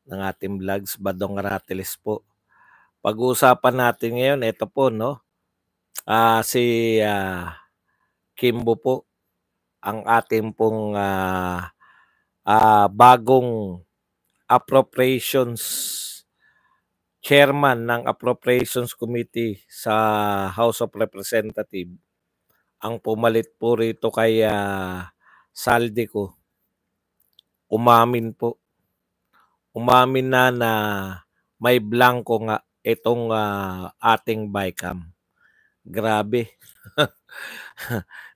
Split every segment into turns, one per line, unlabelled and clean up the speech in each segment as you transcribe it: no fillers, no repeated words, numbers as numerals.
ng ating vlogs, Badong Ratiles po. Pag-uusapan natin ngayon, ito po, no? Si Kimbo po, ang ating pong bagong appropriations chairman ng Appropriations Committee sa House of Representatives. Ang pumalit po rito kay Saldico, umamin po. Umamin na may blanco nga itong ating BICAM. Grabe.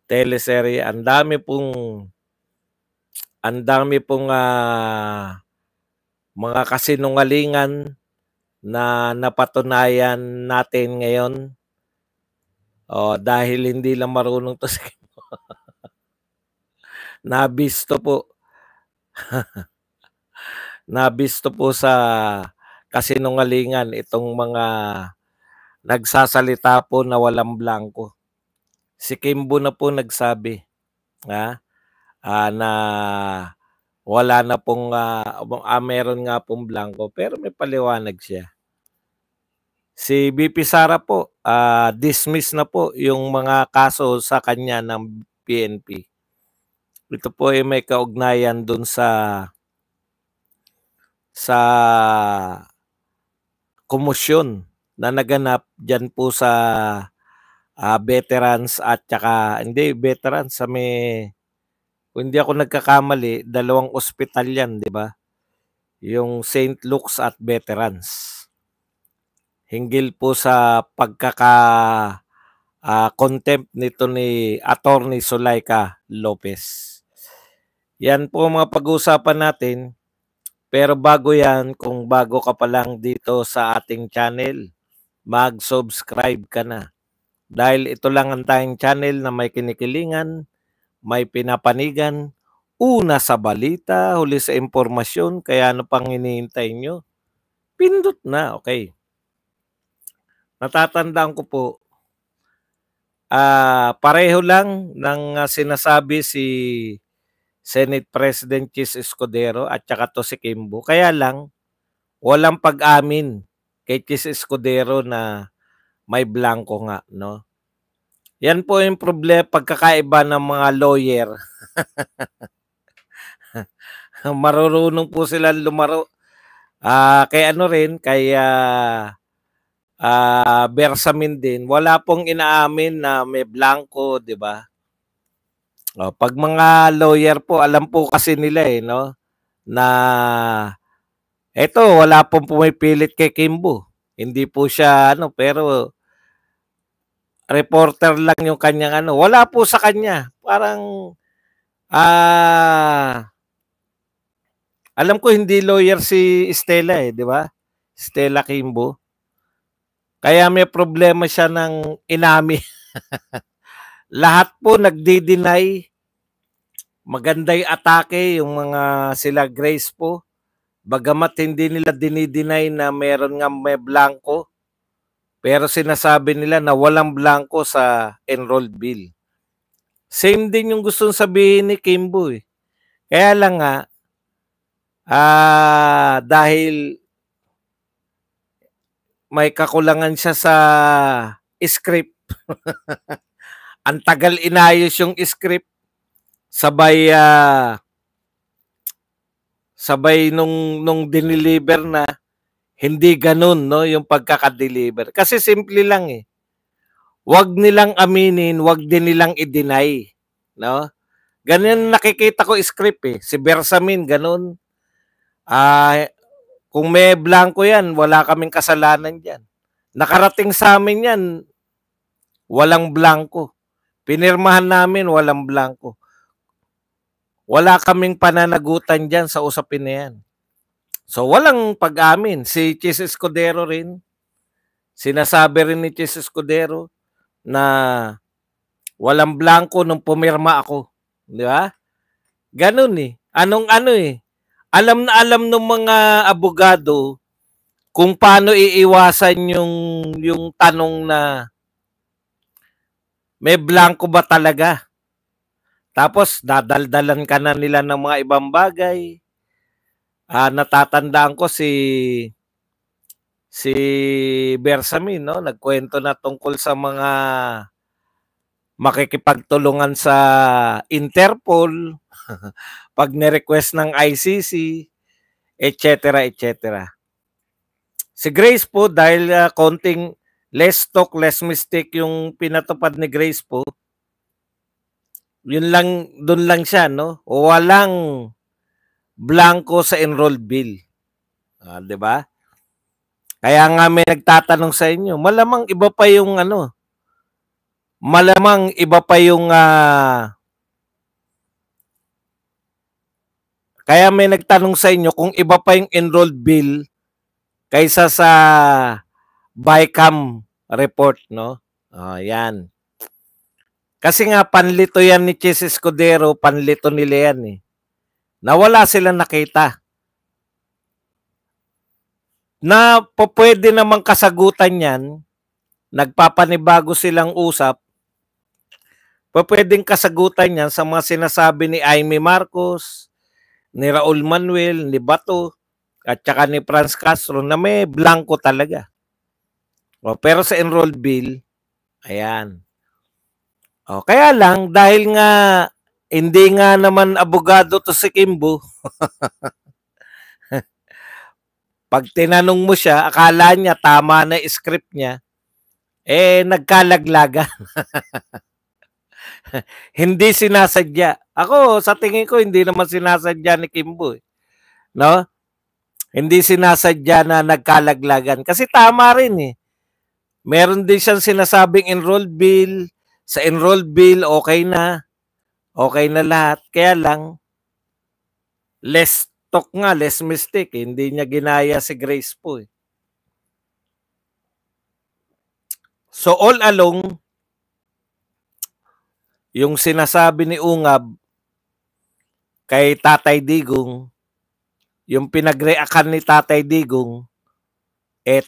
Teleserye, ang dami pong mga kasinungalingan na napatunayan natin ngayon. Dahil hindi lang marunong to si nabisto po. Nabisto po sa kasinungalingan itong mga nagsasalita po na walang blanco. Si Kimbo na po nagsabi na wala na pong meron nga pong blanco, pero may paliwanag siya. Si BP Sara po, dismiss na po yung mga kaso sa kanya ng PNP. Ito po ay may kaugnayan dun sa komosyon na naganap dyan po sa veterans at saka, hindi veterans, sa kung hindi ako nagkakamali, 2 ospital yan, di ba? Yung St. Luke's at Veterans. Hinggil po sa contempt nito ni Attorney Zulaika Lopez. Yan po mga pag-uusapan natin. Pero bago yan, kung bago ka pa lang dito sa ating channel, mag-subscribe ka na. Dahil ito lang ang tayong channel na may kinikilingan, may pinapanigan, una sa balita, huli sa impormasyon, kaya ano pang hinihintay nyo? Pindot na, okay. Natatandaan ko po, pareho lang ng sinasabi si Senate President Chis Escudero at saka to si Kimbo. Kaya lang, walang pag-amin kay Chis Escudero na may blanco nga, no? Yan po yung problema, pagkakaiba ng mga lawyer. Marurunong po sila lumaro. Kay Bersamin din, wala pong inaamin na may blanco, di ba? Pag mga lawyer po, alam po kasi nila no, na eto, wala pong pumipilit kay Kimbo. Hindi po siya pero reporter lang yung kanyang wala po sa kanya. Parang alam ko hindi lawyer si Stella di ba? Stella Kimbo. Kaya may problema siya ng inami. Lahat po nagdi-deny. Maganda yung atake, yung mga sila Grace po. Bagamat hindi nila dinideny na meron nga may blanco, pero sinasabi nila na walang blanco sa enrolled bill. Same din yung gustong sabihin ni Kimbo Kaya lang nga, dahil may kakulangan siya sa script, ang tagal inayos yung script, sabay nung dineliver na, hindi ganun, no, yung pagkakadeliver. Kasi simple lang Wag nilang aminin, wag din nilang i-deny, no? Ganyan nakikita ko script Si Bersamin, ganun. Kung may blanco yan, wala kaming kasalanan dyan. Nakarating sa amin yan, walang blanco. Pinirmahan namin, walang blanco. Wala kaming pananagutan dyan sa usapin na yan. So, walang pag-amin. Si Chis Escudero rin, sinasabi rin ni Chis Escudero na walang blanco nung pumirma ako. Di ba? Ganun Anong Alam na alam ng mga abogado kung paano iiwasan yung tanong na may blanco ba talaga? Tapos dadaldalan ka na nila ng mga ibang bagay. natatandaan ko si Bersamin, no? Nagkwento na tungkol sa mga makikipagtulungan sa Interpol, pag ni-request ng ICC, etc. etc. Si Grace po, dahil konting less talk, less mistake yung pinatupad ni Grace po, yun lang, doon lang siya, no? Walang blanco sa enrolled bill. 'Di ba? Kaya nga may nagtatanong sa inyo, malamang iba pa yung malamang iba pa yung kaya may nagtanong sa inyo kung iba pa yung enrolled bill kaysa sa BICAM report, no? Yan. Kasi nga panlito yan ni Chis Escudero, panlito nila yan eh. Nawala silang nakita. Na pwede namang kasagutan yan, nagpapanibago silang usap, pwedeng kasagutan yan sa mga sinasabi ni Aimee Marcos, ni Raul Manuel, ni Bato, at saka ni Franz Castro na may blanco talaga. Pero sa enrolled bill, ayan. Kaya lang, dahil nga hindi nga naman abogado to si Kimbo, pag tinanong mo siya, akala niya tama na script niya, nagkalaglagan. Hindi sinasadya. Ako, sa tingin ko, hindi naman sinasadya ni Kimbo. No? Hindi sinasadya na nagkalaglagan. Kasi tama rin eh. Meron din siyang sinasabing enrolled bill. Sa enrolled bill, okay na. Okay na lahat. Kaya lang, less talk nga, less mistake. Hindi niya ginaya si Grace po eh. So all along, yung sinasabi ni Ungab kay Tatay Digong, yung pinagreakan ni Tatay Digong,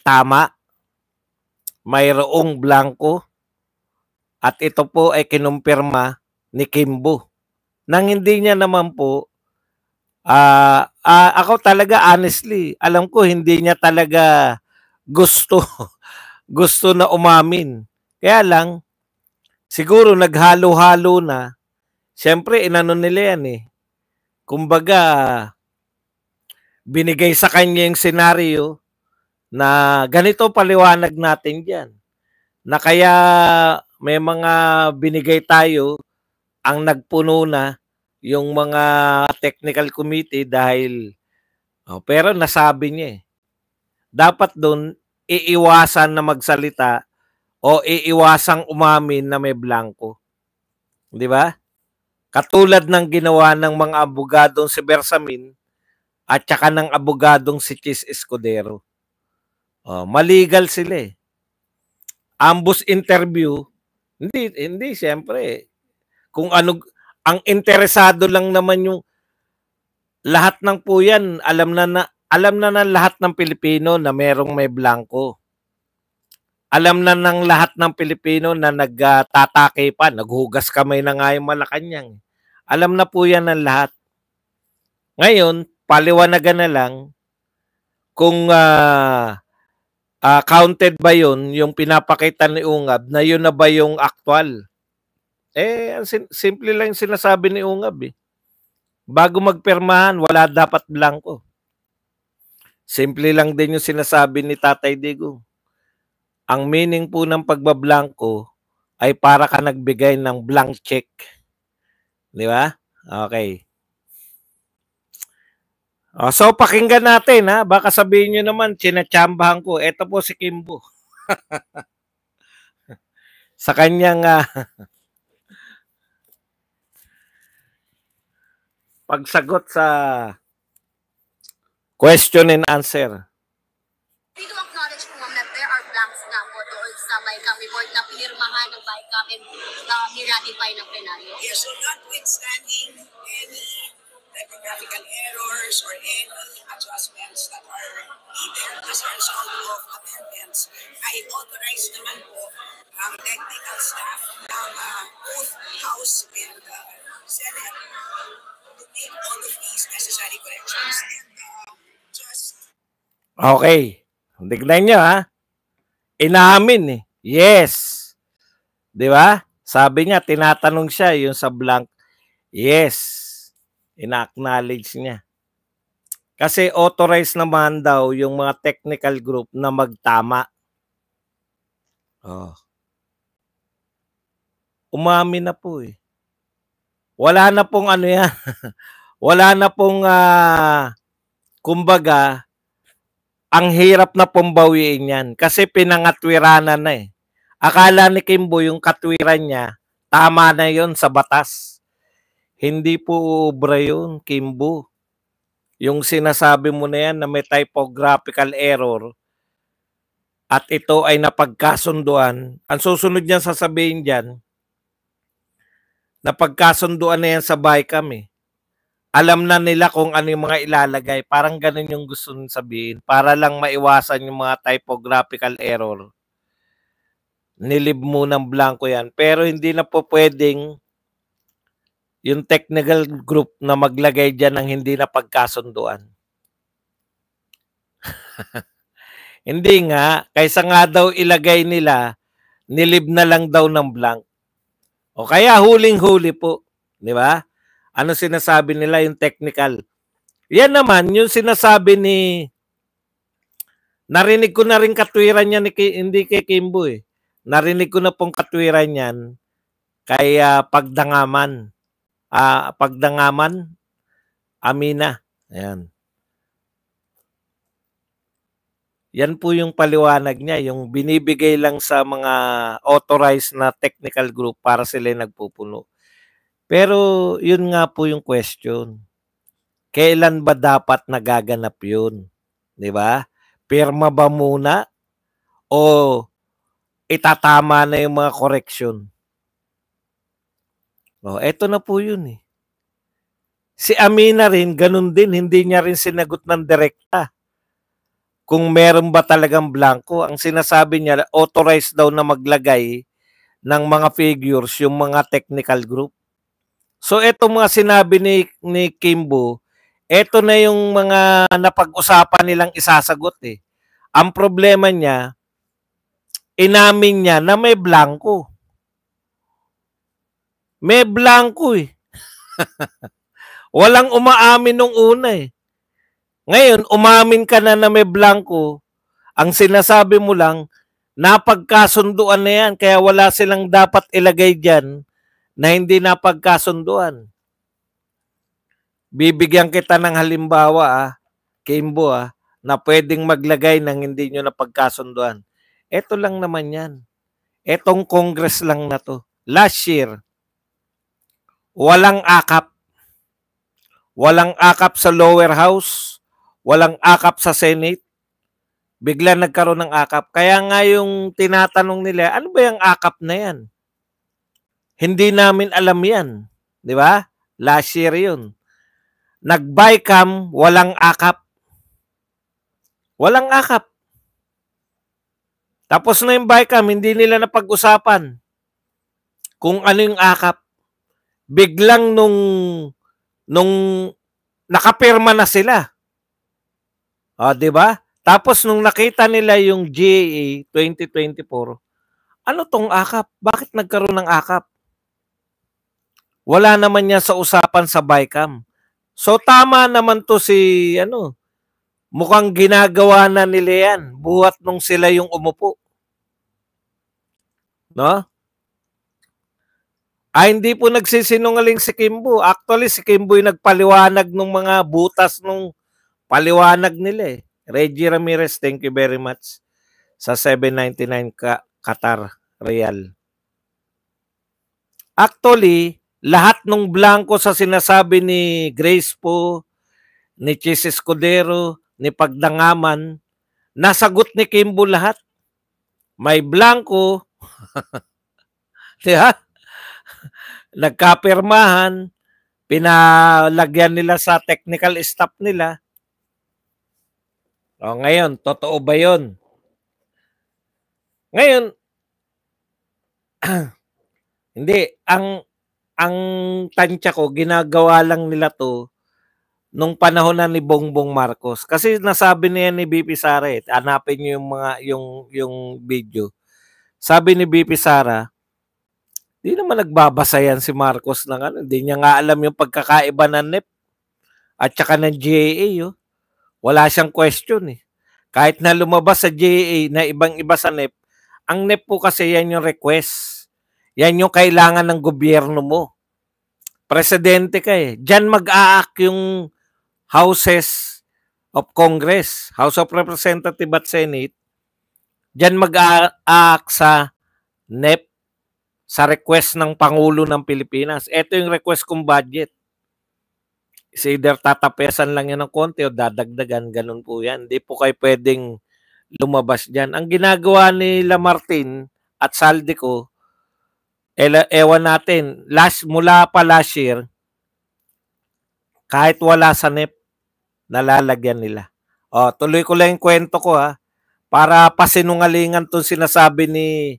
tama. Mayroong blanco. At ito po ay kinumpirma ni Kimbo. Nang hindi niya naman po, ako talaga honestly, alam ko hindi niya talaga gusto na umamin. Kaya lang, siguro naghalo-halo na. Siyempre, inano nila yan eh. Kumbaga, binigay sa kanya yung senaryo na ganito paliwanag natin dyan. Na kaya may mga binigay tayo ang nagpuno na yung mga technical committee dahil pero nasabi niya eh. Dapat doon iiwasan na magsalita o iiwasang umamin na may blanco. 'Di ba? Katulad ng ginawa ng mga abogadong si Bersamin at saka ng abogadong si Chis Escudero. Maligal sila eh. Ambos interview, hindi siyempre. Kung ano, ang interesado lang naman yung lahat ng po yan, alam na ng lahat ng Pilipino na merong may blanco. Alam na ng lahat ng Pilipino na nagtatake pa, naghugas kamay na nga yung Malacanang. Alam na po yan ng lahat. Ngayon, paliwanagan na lang kung counted ba yun, yung pinapakita ni Ungab, na yun na ba yung actual. Simple lang yung sinasabi ni Ungab eh. Bago magpermahan, wala dapat blanco. Simple lang din yung sinasabi ni Tatay Digong. Ang meaning po ng pagbablanko ay para ka nagbigay ng blank check. Di ba? Okay. So, pakinggan natin ha. Baka sabihin nyo naman, sinatsambahan ko. Ito po si Kimbo. Sa kanyang pagsagot sa question and answer.
We do acknowledge po ma'am that there are blanks na po doon sa BICAM report na pinirmahan ng BICAM and ni-ratify ng plenaryo.
Yes, so notwithstanding any typographical errors or any adjustments that are needed as a result of amendments, I authorize naman po ang technical staff ng both House and Senate to make all of these necessary corrections. And
Okay. Tignan nyo ha. Inamin eh. Yes. Di ba? Sabi niya, tinatanong siya yung sa blank. Yes. Ina-acknowledge niya. Kasi authorized naman daw yung mga technical group na magtama. Oh. Umamin na po eh. Wala na pong ano yan. Wala na pong kumbaga ang hirap na pong bawiin yan kasi pinangatwiranan na eh. Akala ni Kimbo yung katwiran niya tama na yon sa batas. Hindi po ubra yun, Kimbo. Yung sinasabi mo na yan na may typographical error at ito ay napagkasunduan, ang susunod niyan sasabihin dyan, napagkasunduan na yan sa BICAM eh. Alam na nila kung ano yung mga ilalagay. Parang ganun yung gusto nyo sabihin. Para lang maiwasan yung mga typographical error. Nilib mo ng blanco yan. Pero hindi na po pwedeng yung technical group na maglagay dyan ng hindi na pagkasunduan. Hindi nga. Kaysa nga daw ilagay nila, nilib na lang daw ng blank. O kaya huling-huli po. Di ba? Ano sinasabi nila yung technical? Yan naman, yung sinasabi ni... Narinig ko na rin katwiran niya hindi kay Kimbo eh. Narinig ko na pong katwiran niyan kay Pagdangaman. Pagdangaman, Amina. Ayan. Yan po yung paliwanag niya, yung binibigay lang sa mga authorized na technical group para sila nagpupuno. Pero yun nga po yung question. Kailan ba dapat nagaganap yun? Di ba? Pirma ba muna o itatama na yung mga correction? O, eto na po yun eh. Si Amina rin, ganun din, hindi niya rin sinagot ng direkta. Kung meron ba talagang blanco, ang sinasabi niya, authorized daw na maglagay ng mga figures yung mga technical group. So, eto mga sinabi ni Kimbo, eto na yung mga napag-usapan nilang isasagot eh. Ang problema niya, inamin niya na may blanco. May blanco eh. Walang umaamin nung una eh. Ngayon, umamin ka na may blanco, ang sinasabi mo lang, napagkasunduan na yan, kaya wala silang dapat ilagay dyan na hindi napagkasunduan. Bibigyan kita ng halimbawa, Kimbo, na pwedeng maglagay ng hindi nyo napagkasunduan. Ito lang naman yan. Etong Congress lang na to. Last year, walang akap. Walang akap sa lower house. Walang akap sa Senate. Bigla nagkaroon ng akap. Kaya nga yung tinatanong nila, ano ba yung akap na yan? Hindi namin alam yan. Di ba? Last year yun. Nag-BICAM, walang akap. Walang akap. Tapos na yung BICAM, hindi nila napag-usapan kung ano yung akap. Biglang nung nakapirma na sila. O, di ba? Tapos nung nakita nila yung GAA 2024, ano tong akap? Bakit nagkaroon ng akap? Wala naman niya sa usapan sa BICAM. So tama naman to si mukhang ginagawa na nila yan buhat nung sila yung umupo. No? Hindi po nagsisinungaling si Kimbo. Actually, si Kimbo yung nagpaliwanag ng mga butas nung paliwanag nila eh. Reggie Ramirez, thank you very much sa 799 Qatar Real. Actually, lahat ng blanco sa sinasabi ni Grace po, ni Chis Escudero, ni Pagdangaman, nasagot ni Kimbo lahat. May blanco, diba? Nagkapirmahan, pinalagyan nila sa technical staff nila. O ngayon, totoo ba yun? Ngayon, hindi, ang tansya ko, ginagawa lang nila to nung panahon na ni Bongbong Marcos. Kasi nasabi niya ni BP Sara, hanapin niyo yung mga yung video. Sabi ni BP Sara, di naman nagbabasa yan si Marcos ng ano, hindi niya nga alam yung pagkakaiba ng NEP at saka ng GAA, oh. Wala siyang question eh. Kahit na lumabas sa GAA na ibang-iba sa NEP, ang NEP po kasi yan yung request. Yan yung kailangan ng gobyerno mo. Presidente ka eh. Diyan mag-a-act yung Houses of Congress, House of Representatives at Senate. Diyan mag-a-act sa NEP, sa request ng Pangulo ng Pilipinas. Ito yung request kong budget. Is either tatapesan lang yan ng konti o dadagdagan, ganun po yan. Hindi po kayo pwedeng lumabas dyan. Ang ginagawa ni Lamartin at Saldico, ewan natin, mula pa last year, kahit wala sa NEP, nalalagyan nila. O, tuloy ko lang yung kwento ko ha, para pasinungalingan itong sinasabi ni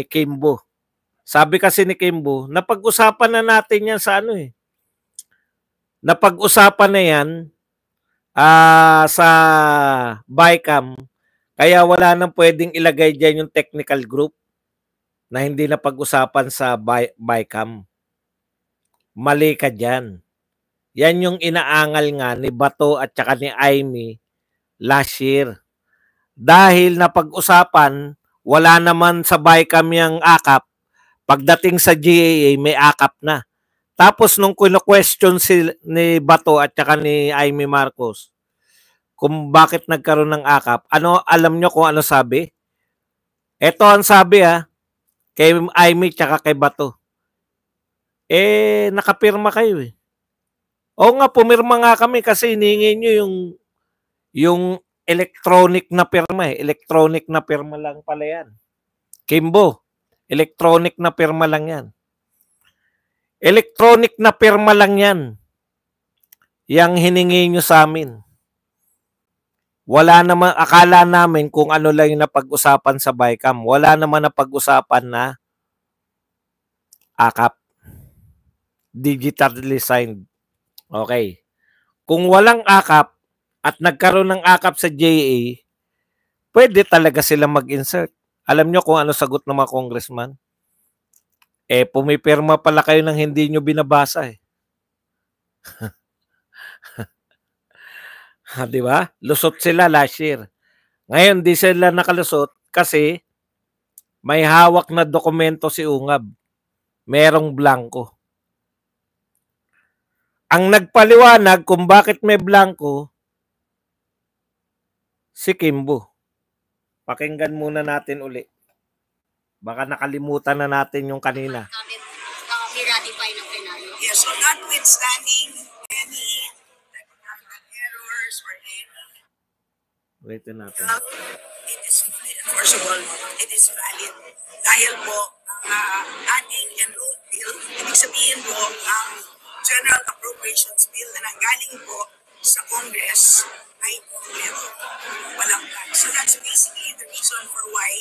Kimbo. Sabi kasi ni Kimbo, napag-usapan na natin yan sa ano eh. Napag-usapan na yan sa BICAM, kaya wala nang pwedeng ilagay dyan yung technical group na hindi napag-usapan sa BICAM. Mali ka dyan. Yan yung inaangal nga ni Bato at saka ni Amy last year. Dahil napag-usapan, wala naman sa BICAM yung akap. Pagdating sa GAA, may akap na. Tapos nung question ni Bato at saka ni Amy Marcos, kung bakit nagkaroon ng akap, alam nyo kung ano sabi? Ito ang sabi kay Amy tsaka kay Bato. Nakapirma kayo eh. Oo nga, pumirma nga kami kasi hiningi nyo yung electronic na pirma eh. Electronic na pirma lang pala yan. Kimbo, electronic na pirma lang yan. Electronic na pirma lang yan. Yang hiningi nyo sa amin. Wala naman, akala namin kung ano lang yung napag-usapan sa BICAM. Wala naman napag-usapan na akap. Digitally signed. Okay. Kung walang akap at nagkaroon ng akap sa JA, pwede talaga sila mag-insert. Alam nyo kung ano sagot ng mga congressman? Pumipirma pala kayo ng hindi nyo binabasa eh. Di ba? Lusot sila last year. Ngayon, di sila nakalusot kasi may hawak na dokumento si Ungab. Merong blanco. Ang nagpaliwanag kung bakit may blanco, si Kimbo. Pakinggan muna natin uli. Baka nakalimutan na natin yung kanina.
I-ratify ng plenaryo.
Yes, so notwithstanding any technical errors or any
Wait natin.
it is fully enforceable, it is valid. Dahil po, ating enrolled bill, ibig sabihin po, ang General Appropriations Bill na nanggaling po sa Congress ay kompleto. Walang plan. So that's basically the reason for why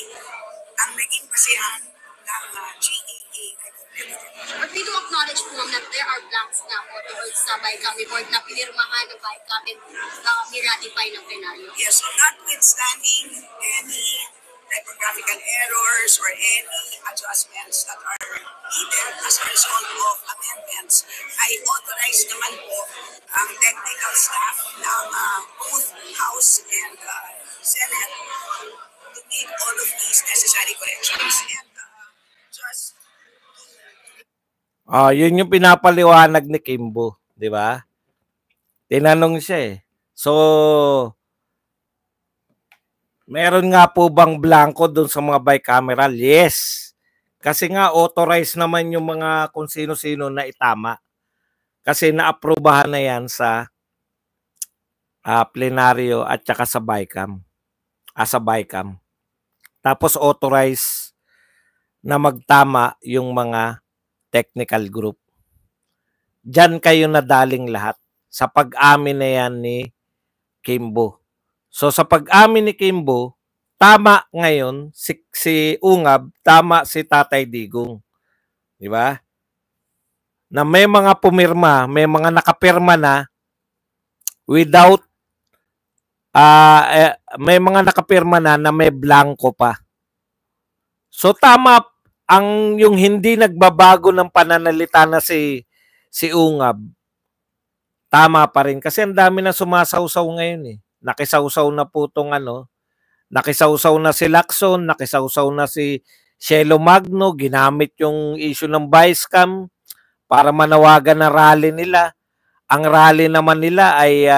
ang naging basehan ng GAA ay kompleto.
But we do acknowledge po ma'am that there are blanks na po doon sa BICAM report na pinirmahan ng BICAM and i-ratify ng plenaryo.
Yes, so notwithstanding any typographical errors or any adjustments that are needed as a result of amendments, ay authorized naman po ang technical staff ng both House and Senate to make all of these necessary corrections. And just
Yun yung pinapaliwanag ni Kimbo, di ba? Tinanong siya eh. So, meron nga po bang blanco doon sa mga bicameral? Yes. Kasi nga authorized naman yung mga kung sino-sino na itama. Kasi naaprubahan na yan sa plenaryo at saka sa BICAM. Sa BICAM. Tapos authorized na magtama yung mga technical group. Diyan kayo nadaling lahat sa pag-amin na yan ni Kimbo. So sa pag-amin ni Kimbo, tama ngayon si Ungab, tama si Tatay Digong. Di ba? na may mga pumirma, may mga nakapirma na without may mga nakapirma na may blanco pa. So tama ang yung hindi nagbabago ng pananalita na si Ungab. Tama pa rin kasi ang dami na sumasawsaw ngayon eh. Nakisawsaw na po tong nakisawsaw na si Lacson, nakisawsaw na si Shelo Magno, ginamit yung issue ng vice cam para manawagan na rally nila. Ang rally naman nila ay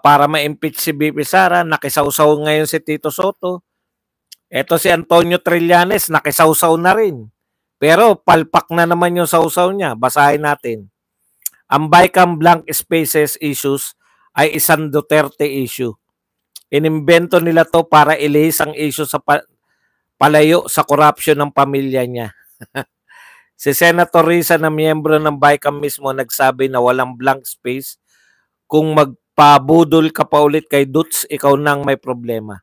para ma-impeach si BP Sara, nakisawsaw ngayon si Tito Soto. Eto si Antonio Trillanes, nakisawsaw na rin. Pero palpak na naman yung sawsaw niya. Basahin natin. Ang Bicam blank spaces issues ay isang Duterte issue. Inimbento nila to para ilihis ang issue sa palayo sa corruption ng pamilya niya. Si Senator Risa na miyembro ng Bicam mismo nagsabi na walang blank space. Kung magpabudol ka pa ulit kay Dutz, ikaw nang may problema.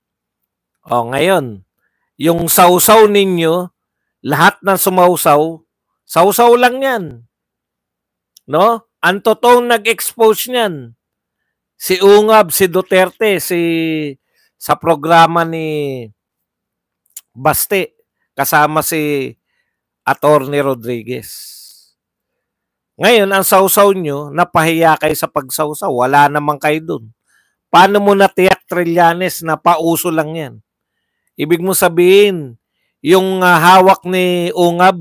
O ngayon, yung sausaw ninyo, lahat ng sumausaw, sausaw lang yan. No? Ang totoong nag-expose niyan, si Ungab, si Duterte, sa programa ni Baste, kasama si Attorney Rodriguez. Ngayon, ang sausaw nyo, napahiya kayo sa pagsausaw. Wala naman kayo dun. Paano mo natiyak, Trillanes, na pauso lang yan? Ibig mo sabihin, yung hawak ni Ungab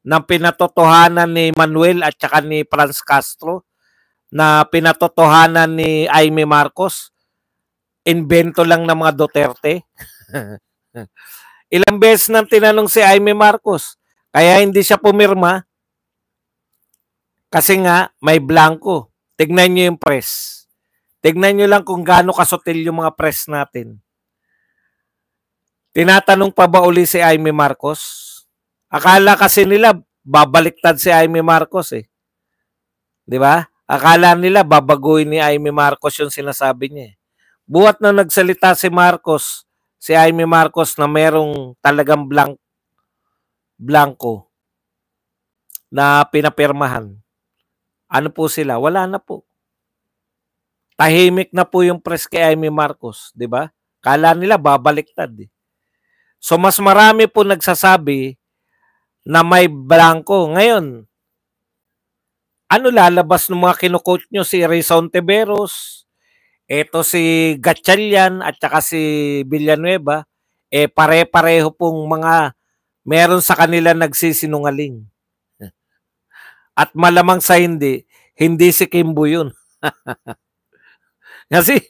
na pinatotohanan ni Manuel at saka ni Franz Castro, na pinatotohanan ni Aimee Marcos, invento lang ng mga Duterte. Ilang beses nang tinanong si Aimee Marcos, kaya hindi siya pumirma, kasi nga may blanco. Tignan nyo yung press. Tignan nyo lang kung gaano kasutil yung mga press natin. Tinatanong pa ba uli si Aimee Marcos? Akala kasi nila babaliktad si Aimee Marcos eh. 'Di ba? Akala nila babaguhin ni Aimee Marcos yung sinasabi niya. Buhat na nagsalita si Aimee Marcos na merong talagang blanco na pinapirmahan. Ano po sila? Wala na po. Tahimik na po yung press kay Aimee Marcos, 'di ba? Akala nila babaliktad eh. So mas marami po nagsasabi na may blanco. Ngayon, ano lalabas ng mga kinukote nyo? Si Rizon Tiberos, eto si Gatchalian at saka si Villanueva, pare-pareho pong mga meron sa kanila nagsisinungaling. At malamang sa hindi si Kimbo yun. Kasi,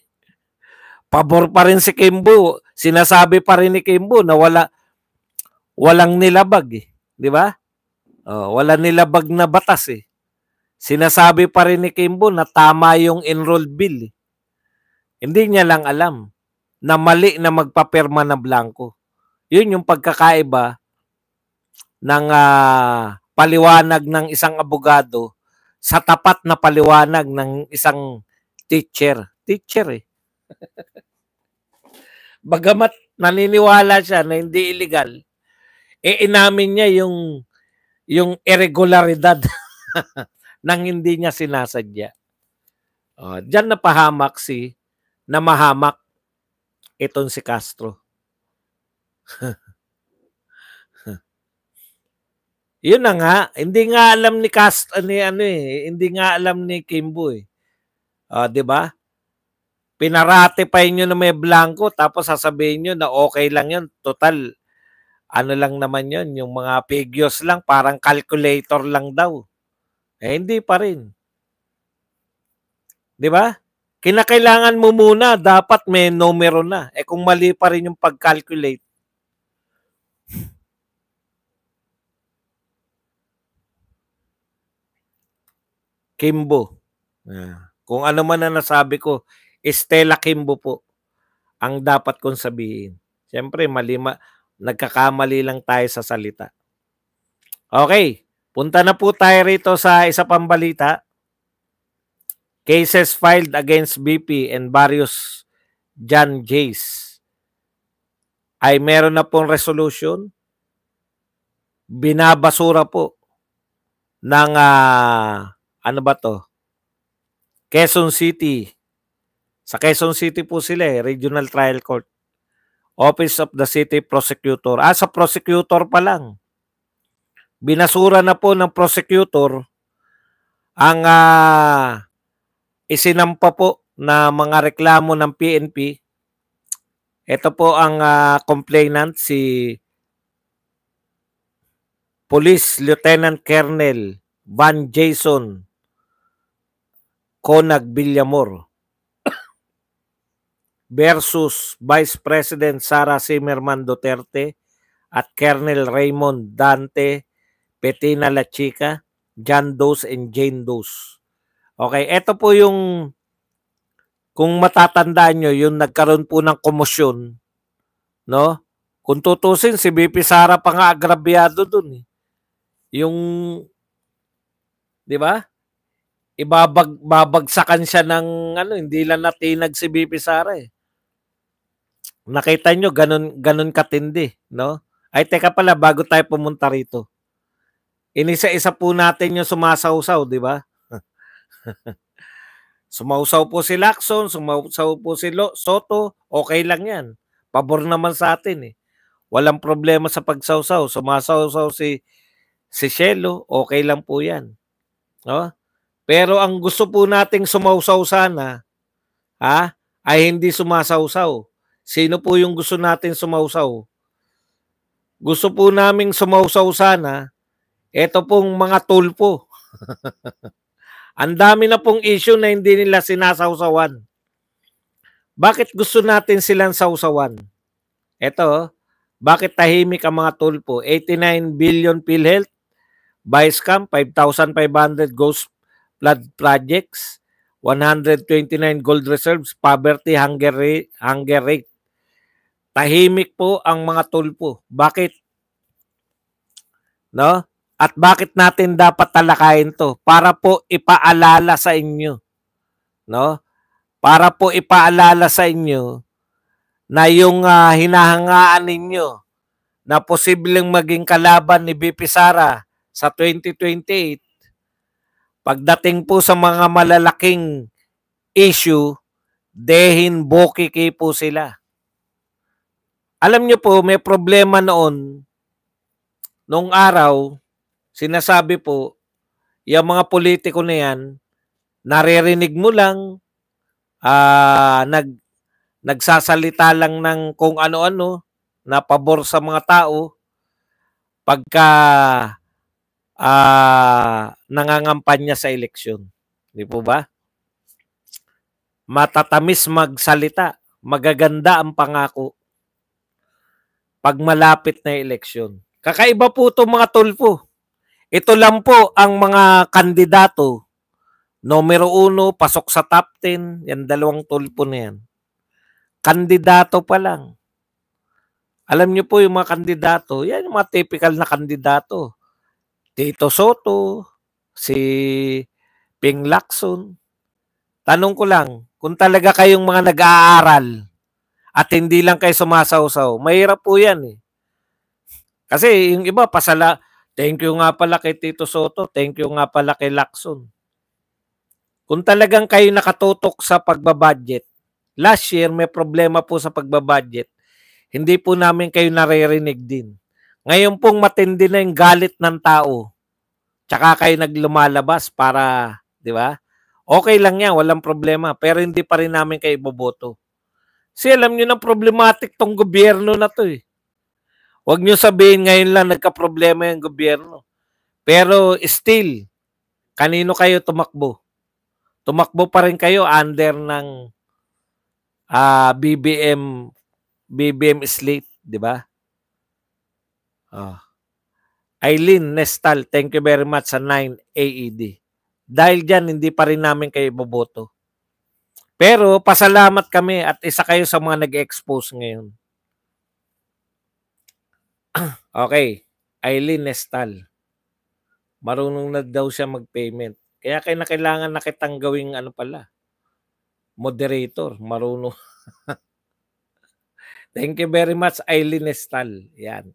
pabor pa rin si Kimbo. Sinasabi pa rin ni Kimbo na walang nilabag eh. Di ba? Wala nilabag na batas eh. Sinasabi pa rin ni Kimbo na tama yung enrolled bill eh. Hindi niya lang alam na mali na magpapirma na blanco. Yun yung pagkakaiba ng paliwanag ng isang abogado sa tapat na paliwanag ng isang teacher. Teacher eh. Bagamat naniniwala siya na hindi illegal, inamin niya yung irregularidad nang hindi niya sinasadya. Diyan napahamak na mahamak itong si Castro. Yun na nga, hindi nga alam ni Castro hindi nga alam ni Kimbo eh. 'Di ba? Pinaratify nyo na may blanco tapos sasabihin nyo na okay lang yun. Total, ano lang naman yun, yung mga figures lang, parang calculator lang daw. Hindi pa rin. Di ba? Kinakailangan mo muna, dapat may numero na. Kung mali pa rin yung pag-calculate. Kimbo. Kung ano man na nasabi ko, Stella Kimbo po ang dapat kong sabihin. Siyempre, nagkakamali lang tayo sa salita. Okay, punta na po tayo rito sa isa pang balita. Cases filed against BP and various John Jays ay meron na pong resolution. Binabasura po ng ano ba to? Quezon City. Sa Quezon City po sila Regional Trial Court. Office of the City Prosecutor. Sa prosecutor pa lang. Binasura na po ng prosecutor ang isinampa po na mga reklamo ng PNP. Ito po ang complainant, si Police Lieutenant Colonel Van Jason Conag Villamor versus Vice President Sara Zimmerman Duterte at Colonel Raymond Dante Petina La Chica, John Doe and Jane Doe. Okay, ito po yung, kung matatandaan nyo, yung nagkaroon po ng komosyon, no? Kung tutusin, si BP Sara pa nga agrabyado dun. Yung, di ba? Babagsakan siya ng, hindi lang natinag si BP Sara Nakita nyo, ganun katindi, no? Ay, teka pala, bago tayo pumunta rito. Inisa-isa po natin yung sumasawsaw, di ba? Sumausaw po si Lacson, sumausaw po si Soto, okay lang yan. Pabor naman sa atin Walang problema sa pagsawsaw. Sumasawsaw si Shelo, okay lang po yan. No? Pero ang gusto po nating sumausaw sana, ay hindi sumasawsaw. Sino po yung gusto natin sumausaw? Gusto po naming sumausaw sana, eto pong mga tulpo. Ang dami na pong issue na hindi nila sinasawsawan. Bakit gusto natin silang sawsawan? Eto, bakit tahimik ang mga tulpo? 89 billion PhilHealth, Vice Camp, 5,500 ghost flood projects, 129 gold reserves, poverty, hunger rate. Tahimik po ang mga tulpo. Bakit? No? At bakit natin dapat talakayin to? Para po ipaalala sa inyo. No? Para po ipaalala sa inyo na yung hinahangaan ninyo na posibleng maging kalaban ni BP Sara sa 2028, pagdating po sa mga malalaking issue, dehin bokiki po sila. Alam nyo po, may problema noong araw, sinasabi po, yung mga politiko na yan, naririnig mo lang, nagsasalita lang ng kung ano-ano, na pabor sa mga tao, pagka nangangampanya sa eleksyon. Di po ba? Matatamis magsalita, magaganda ang pangako pag malapit na eleksyon. Kakaiba po itong mga tulpo. Ito lang po ang mga kandidato. Numero 1, pasok sa top 10. Yan, dalawang tulpo na yan. Kandidato pa lang. Alam niyo po yung mga kandidato, yan yung mga typical na kandidato. Tito Soto, si Ping Lacson. Tanong ko lang, kung talaga kayong mga nag-aaral at hindi lang kayo sumasawsaw, mahirap po yan Kasi yung iba, thank you nga pala kay Tito Soto, thank you nga pala kay Lacson. Kung talagang kayo nakatutok sa pagbabudget, last year may problema po sa pagbabudget, hindi po namin kayo naririnig din. Ngayon pong matindi na yung galit ng tao, tsaka kayo naglumalabas para, di ba? Okay lang yan, walang problema, pero hindi pa rin namin kayo iboboto. Kasi alam nyo na problematic tong gobyerno na to Huwag nyo sabihin ngayon lang nagka-problema yung gobyerno. Pero still, kanino kayo tumakbo? Tumakbo pa rin kayo under ng BBM slate, di ba? Eileen Nestal, thank you very much sa 9 AED. Dahil dyan, hindi pa rin namin kayo boboto. Pero pasalamat kami at isa kayo sa mga nag-expose ngayon. Okay, Eileen Nestal. Marunong na daw siya mag-payment. Kaya kailangan na kitang gawing moderator. Marunong. Thank you very much, Eileen Nestal. Yan.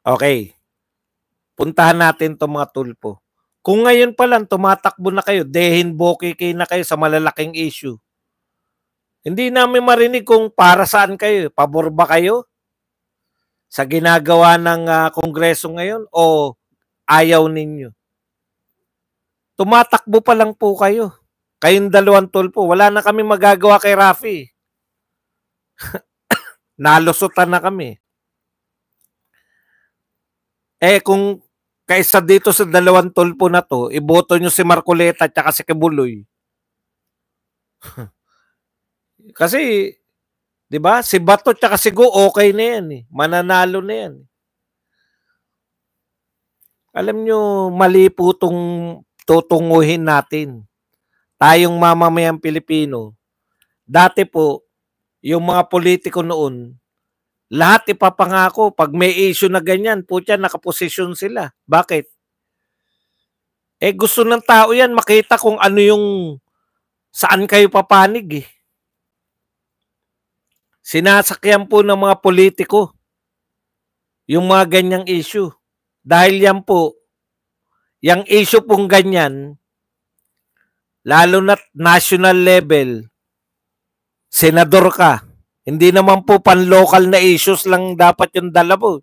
Okay. Puntahan natin itong mga tulpo. Kung ngayon pa lang tumatakbo na kayo, dehin bokeke na kayo sa malalaking issue. Hindi namin marinig kung para saan kayo. Pabor ba kayo sa ginagawa ng Kongreso ngayon o ayaw ninyo? Tumatakbo pa lang po kayo. Kayong dalawang tulpo. Wala na kami magagawa kay Rafi. Nalusutan na kami. Kung kaysa dito sa dalawang tulpo na to, iboto nyo si Marcoleta at si Kibuloy. Kasi, di ba, si Bato at si Go, okay na yan. Mananalo na yan. Alam nyo, mali po itong tutunguhin natin. Tayong mamamayang Pilipino. Dati po, yung mga politiko noon, lahat ipapangako. Pag may issue na ganyan, putya, nakaposisyon sila. Bakit? Gusto ng tao yan makita kung ano yung saan kayo papanig. Sinasakyan po ng mga politiko yung mga ganyang issue. Dahil yan po, yung issue pong ganyan, lalo na national level, senador ka. Hindi naman po pan-local na issues lang dapat yung dala po.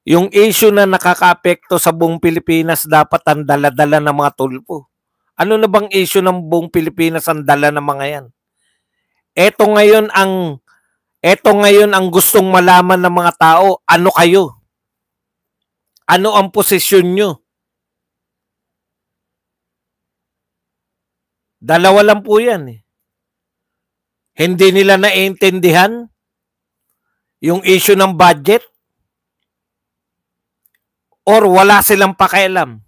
Yung issue na nakaka-apekto sa buong Pilipinas dapat ang dala-dala ng mga tulpo. Ano na bang issue ng buong Pilipinas ang dala ng mga yan? Ito ngayon ang gustong malaman ng mga tao, ano kayo? Ano ang posisyon nyo? Dalawa lang po yan. Hindi nila naiintindihan yung issue ng budget or wala silang pakialam.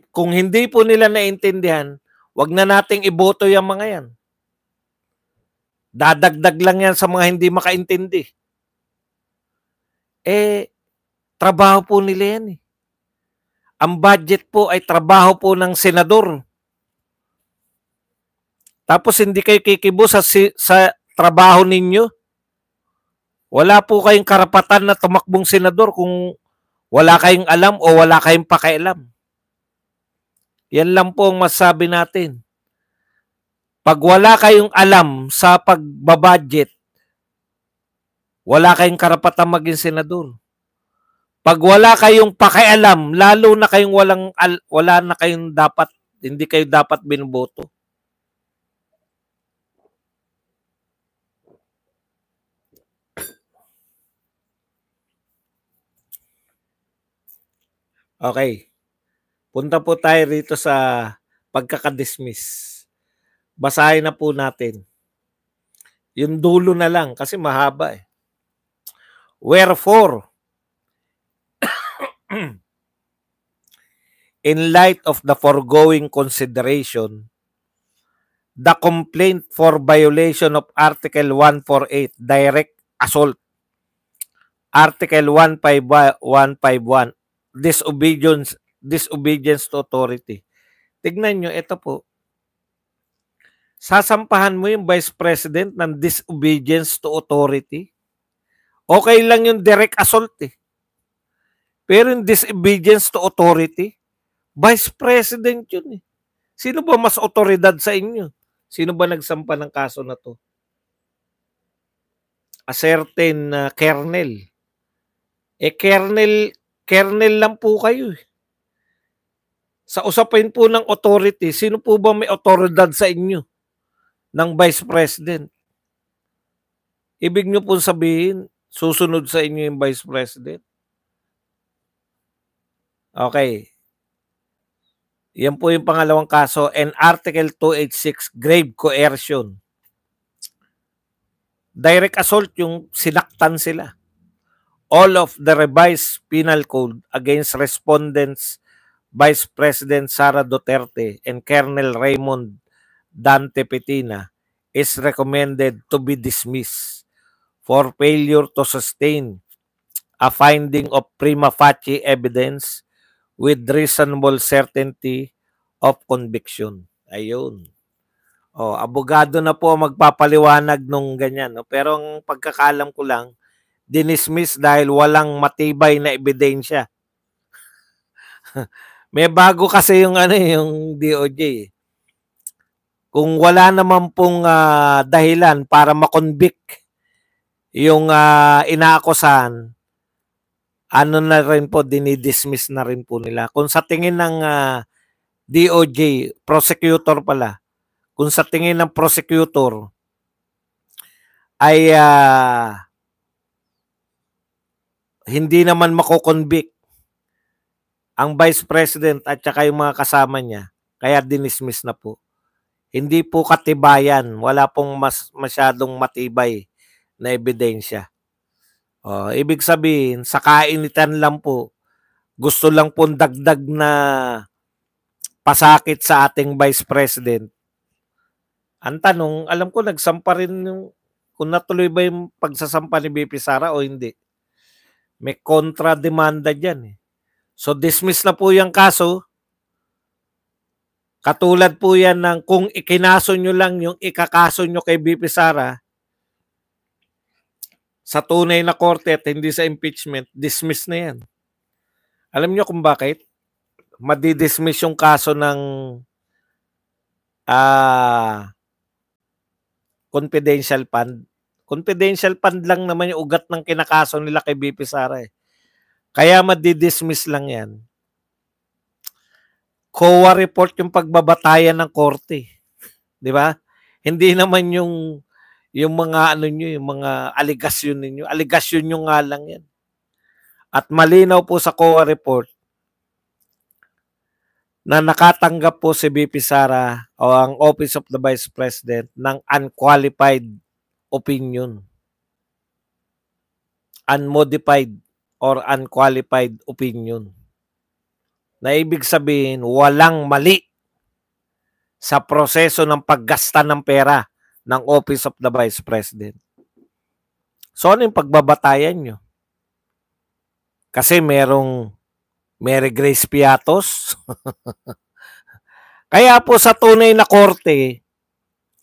Kung hindi po nila naiintindihan, wag na nating iboto yung mga yan. Dadagdag lang yan sa mga hindi makaintindi. Trabaho po nila yan. Ang budget po ay trabaho po ng senador. Tapos hindi kayo kikibo sa trabaho ninyo. Wala po kayong karapatan na tumakbong senador kung wala kayong alam o wala kayong pakialam. Yan lang po ang masabi natin. Pag wala kayong alam sa pagbabudget, wala kayong karapatan maging senador. Pag wala kayong pakialam, lalo na kayong wala na kayong dapat, hindi kayo dapat binuboto. Okay. Punta po tayo rito sa pagkakadismiss. Basahin na po natin. Yung dulo na lang kasi mahaba eh. Wherefore, in light of the foregoing consideration, the complaint for violation of Article 148, direct assault, Article 151, disobedience to authority. Tignan nyo, ito po. Sasampahan mo yung Vice President ng disobedience to authority. Okay lang yung direct assault eh. Pero yung disobedience to authority, Vice President yun eh. Sino ba mas otoridad sa inyo? Sino ba nagsampa ng kaso na to? A certain Colonel. Colonel lang po kayo eh. Sa usapin po ng authority, sino po ba may otoridad sa inyo ng Vice President? Ibig nyo po sabihin, susunod sa inyo yung Vice President? Okay. Yan po yung pangalawang kaso. And Article 286, grave coercion. Direct assault, yung sinaktan sila. All of the revised penal code against respondents Vice President Sara Duterte and Colonel Raymond Dante Petina is recommended to be dismissed for failure to sustain a finding of prima facie evidence with reasonable certainty of conviction. Ayun. Abogado na po magpapaliwanag nung ganyan. No? Pero ang pagkakalam ko lang, dinismiss dahil walang matibay na ebidensya. May bago kasi yung yung DOJ. Kung wala naman pong dahilan para makonvict yung inaakusahan, ano na rin po, dinidismiss na rin po nila. Kung sa tingin ng DOJ, prosecutor pala, kung sa tingin ng prosecutor ay hindi naman makokonvict ang Vice President at saka yung mga kasama niya, kaya dinismiss na po. Hindi po katibayan, wala pong masyadong matibay na ebidensya. Ibig sabihin, sa kainitan lang po, gusto lang pong dagdag na pasakit sa ating Vice President. Ang tanong, alam ko nagsampa rin yung, kung natuloy ba yung pagsasampa ni BP Sara o hindi. May kontra-demanda dyan eh. So dismiss na po yung kaso. Katulad po yan ng kung ikinaso nyo lang yung ikakaso nyo kay BP Sara sa tunay na korte at hindi sa impeachment, dismiss na yan. Alam nyo kung bakit? Madidismiss yung kaso ng confidential fund. Confidential fund lang naman yung ugat ng kinakaso nila kay BP Sara eh. Kaya madidismiss lang yan. COA report yung pagbabatayan ng korte. Di ba? Hindi naman yung mga yung mga aligasyon ninyo. Aligasyon nyo nga lang yan. At malinaw po sa COA report na nakatanggap po si BP Sara o ang Office of the Vice President ng unqualified opinion. Unmodified or unqualified opinion. Na ibig sabihin, walang mali sa proseso ng paggasta ng pera ng Office of the Vice President. So, ano yung pagbabatayan nyo? Kasi merong Mary Grace Piatos. Kaya po sa tunay na korte,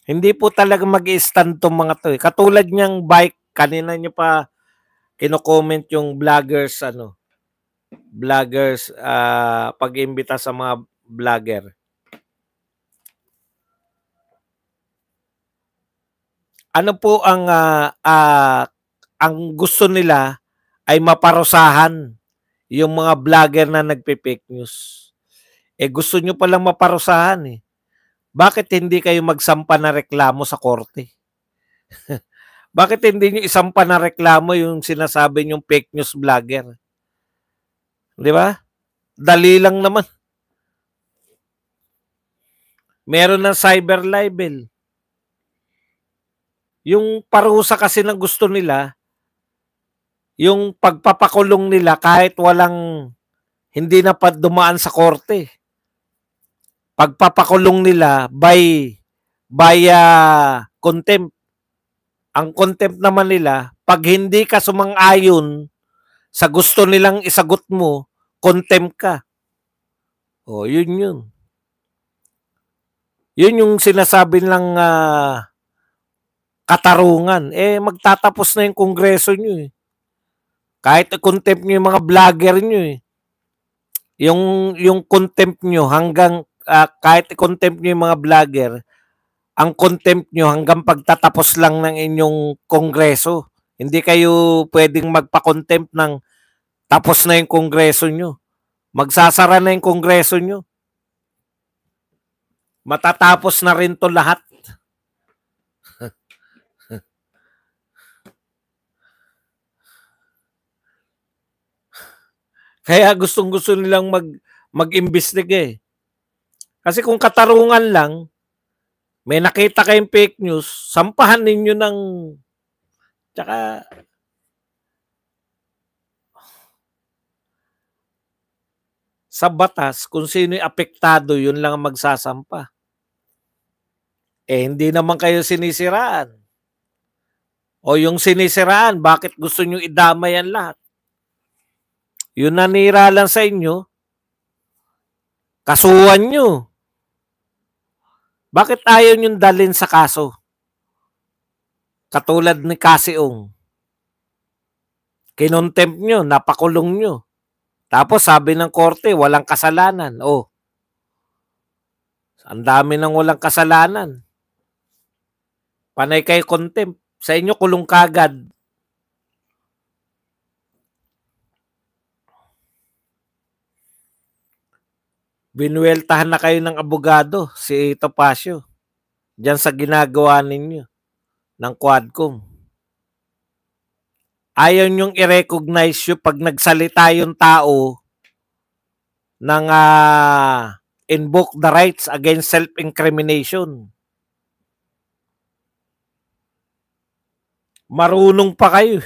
hindi po talaga mag-i-stand tong mga to. Katulad niyang bike, kanina niyo pa kino-comment yung vloggers, pag-imbita sa mga vlogger. Ano po ang gusto nila ay maparusahan yung mga vlogger na nagpe-fake news. Gusto nyo palang maparusahan eh. Bakit hindi kayo magsampa na reklamo sa korte? Bakit hindi nyo isampa na reklamo yung sinasabi nyong fake news vlogger? Di ba? Dali lang naman. Meron ng cyber libel. Yung parusa kasi na gusto nila, yung pagpapakulong nila kahit hindi na pa dumaan sa korte. Pagpapakulong nila by contempt. Ang contempt naman nila, pag hindi ka sumang-ayon sa gusto nilang isagot mo, contempt ka. Yun. Yun yung sinasabi lang katarungan. Magtatapos na yung kongreso nyo eh. Kahit contempt nyo yung mga vlogger nyo eh. Yung contempt nyo hanggang, kahit contempt nyo yung mga vlogger, ang contempt nyo hanggang pagtatapos lang ng inyong kongreso. Hindi kayo pwedeng magpa-contempt ng tapos na yung kongreso nyo. Magsasara na yung kongreso nyo. Matatapos na rin to lahat. Kaya gustong-gusto nilang mag-imbestiga eh. Kasi kung katarungan lang, may nakita kayong fake news, sampahan ninyo ng tsaka sa batas, kung sino'y apektado, yun lang ang magsasampa. Hindi naman kayo sinisiraan. O yung sinisiraan, bakit gusto nyo idamay yan lahat? Yung nanira lang sa inyo, kasuhan nyo. Bakit ayaw nyo dalhin sa kaso? Katulad ni Kasiong. Kinontempt nyo, napakulong nyo. Tapos sabi ng korte, walang kasalanan. Oh, ang dami ng walang kasalanan. Panay kayo contempt. Sa inyo, kulong kagad. Binueltahan na kayo ng abogado, si Topacio. Diyan sa ginagawa ninyo ng Quadcom. Ayaw nyong i-recognize yung pag nagsalita yung tao ng invoke the rights against self-incrimination. Marunong pa kayo.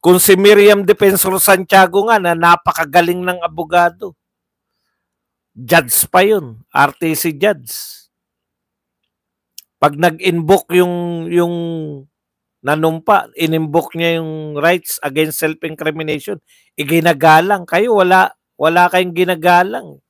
Kung si Miriam Defensor Santiago nga na napakagaling ng abogado, judge pa yun, RTC judge. Pag nag-invoke yung nanumpa, in-invoke niya yung rights against self-incrimination, iginagalang. Kayo, wala kayong ginagalang.